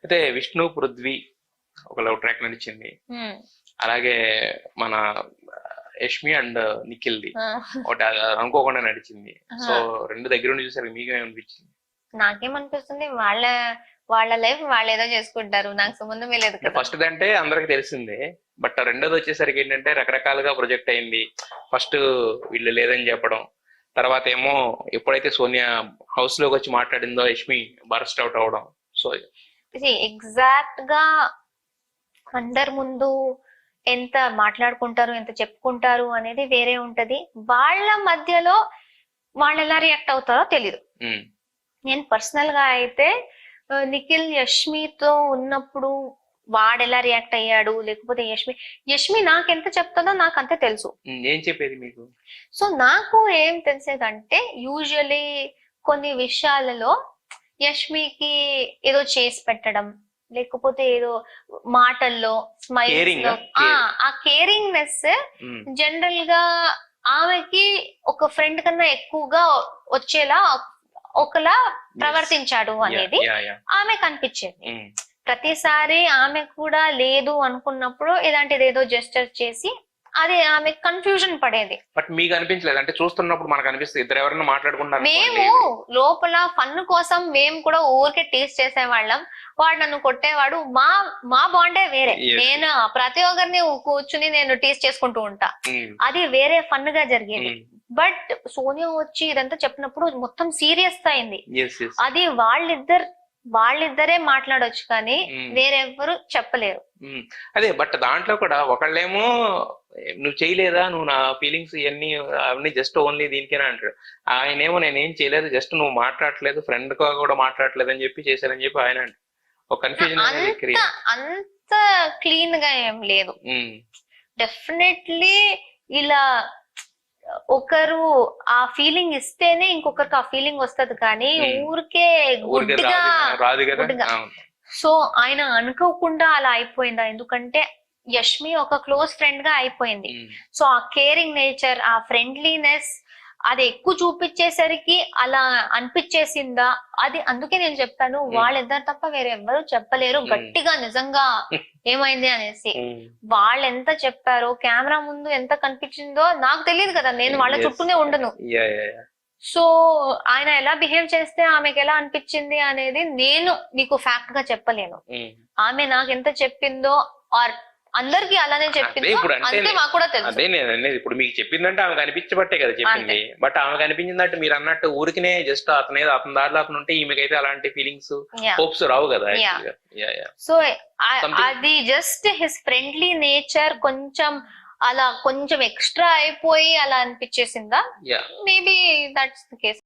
అయితే విష్ణు పృథ్వీ ఒక love track నడిచింది. అలాగే మన యష్మి అండ్ నిఖిల్ది ఒకటి అనుకోకుండా నడిచింది. సో రెండు దగ్గర ఉండి చూసారు, మీకేమనిపించింది? నాకేమనిపిస్తుంది, వాళ్ళ వాళ్ళ లైఫ్ వాళ్ళు ఏదో చేసుకుంటారు, నాకు సంబంధమే లేదు కదా. ఫస్ట్ అంటే అందరికి తెలిసిందే, బట్ రెండోది వచ్చేసరికి ఏంటంటే రకరకాలుగా ప్రొజెక్ట్ అయింది. ఫస్ట్ వీళ్ళు లేదని చెప్పడం, తర్వాత ఏమో ఎప్పుడైతే సోనియా హౌస్ లోకి వచ్చి మాట్లాడిందో యష్మి బర్స్ట్ అవుట్ అవడం. సో ఎగ్జాక్ట్ గా అందరి ముందు ఎంత మాట్లాడుకుంటారు, ఎంత చెప్పుకుంటారు అనేది వేరే ఉంటది. వాళ్ళ మధ్యలో వాళ్ళు ఎలా రియాక్ట్ అవుతారో తెలీదు. నేను పర్సనల్ గా అయితే నిఖిల్ యష్మితో ఉన్నప్పుడు వాడు ఎలా రియాక్ట్ అయ్యాడు, లేకపోతే యష్మి నాకెంత చెప్తుందో నాకు అంతే తెలుసు. ఏం చెప్పేది మీకు? సో నాకు ఏం తెలిసేదంటే, యూజువలీ కొన్ని విషయాలలో యష్మికి ఏదో చేసి పెట్టడం, లేకపోతే ఏదో మాటల్లో స్మైల్స్ లో ఆ కేరింగ్నెస్ జనరల్ గా ఆమెకి ఒక ఫ్రెండ్ కన్నా ఎక్కువగా వచ్చేలా ఒకలా ప్రవర్తించాడు అనేది ఆమె కనిపించేది. ప్రతిసారి ఆమె కూడా లేదు అనుకున్నప్పుడు ఇలాంటిది ఏదో జెస్చర్ చేసి అది ఆమె కన్ఫ్యూజన్ పడేది. బట్ మీకు అనిపించలేదు? అంటే చూస్తున్నప్పుడు మనకు అనిపిస్తుంది ఇద్దరు ఎవరైనా మాట్లాడుకుంటారు. మేము లోపల ఫన్ కోసం మేము కూడా ఊరికే టీస్ చేసేవాళ్ళం. వాడు నన్ను కొట్టేవాడు, మా బాండే వేరే. నేను ప్రతి ఒక్కరిని కూర్చుని నేను టీస్ చేసుకుంటూ ఉంటా, అది వేరే ఫన్ గా జరిగేది. బట్ సోనియా వచ్చి ఇదంతా చెప్పినప్పుడు మొత్తం సీరియస్ అయింది. అది వాళ్ళిద్దరే మాట్లాడొచ్చు కానీ వేరెవ్వరు చెప్పలేరు. అదే, బట్ దాంట్లో కూడా ఒకళ్ళేమో నువ్వు చేయలేదా, నువ్వు నా ఫీలింగ్స్ ఇవన్నీ అవన్నీ జస్ట్ ఓన్లీ దీనికేనా అంటాడు. ఆయనేమో నేనేం చేయలేదు, జస్ట్ నువ్వు మాట్లాడలేదు, ఫ్రెండ్ గా కూడా మాట్లాడలేదు అని చెప్పి చేశారని చెప్పి ఆయన అంటే ఒక కన్ఫ్యూజన్. అంత క్లీన్ గా ఏం లేదు. డెఫినెట్లీ ఇలా ఒకరు ఆ ఫీలింగ్ ఇస్తేనే ఇంకొకరికి ఆ ఫీలింగ్ వస్తది కానీ ఊరికే గుడ్డిగా. సో ఆయన అనుకోకుండా అలా అయిపోయిందా, ఎందుకంటే యష్మి ఒక క్లోజ్ ఫ్రెండ్ గా అయిపోయింది. సో ఆ కేరింగ్ నేచర్, ఆ ఫ్రెండ్లీనెస్ అది ఎక్కువ చూపించేసరికి అలా అనిపించేసిందా, అది అందుకే నేను చెప్పాను వాళ్ళిద్దరు తప్ప వేరే ఎవ్వరు చెప్పలేరు గట్టిగా నిజంగా ఏమైంది అనేసి. వాళ్ళు ఎంత చెప్పారో, కెమెరా ముందు ఎంత కనిపించిందో నాకు తెలియదు కదా, నేను వాళ్ళ చుట్టూనే ఉండను. సో ఆయన ఎలా బిహేవ్ చేస్తే ఆమెకి ఎలా అనిపించింది అనేది నేను మీకు ఫ్యాక్ట్ గా చెప్పలేను. ఆమె నాకు ఎంత చెప్పిందో ఆర్ అందరికి అలానే చెప్పింది, అంతే మాకు కూడా తెలుసు. అదే నేను అనేది, ఇప్పుడు మీకు చెప్పిందంటే ఆమె కనిపించబట్టే కదా చెప్పింది. బట్ ఆమె కనిపించిందంటే మీరు అన్నట్టు ఊరికినే జస్ట్ అతనే అతని దారిలో అతను ఉంటే ఈమెకైతే అలాంటి ఫీలింగ్స్ హోప్స్ రావు కదా. సో అది జస్ట్ హిస్ ఫ్రెండ్లీ నేచర్ కొంచెం అలా కొంచెం ఎక్స్ట్రా అయిపోయి అలా అనిపించేసిందా, మేబీ దట్స్ ద కేస్.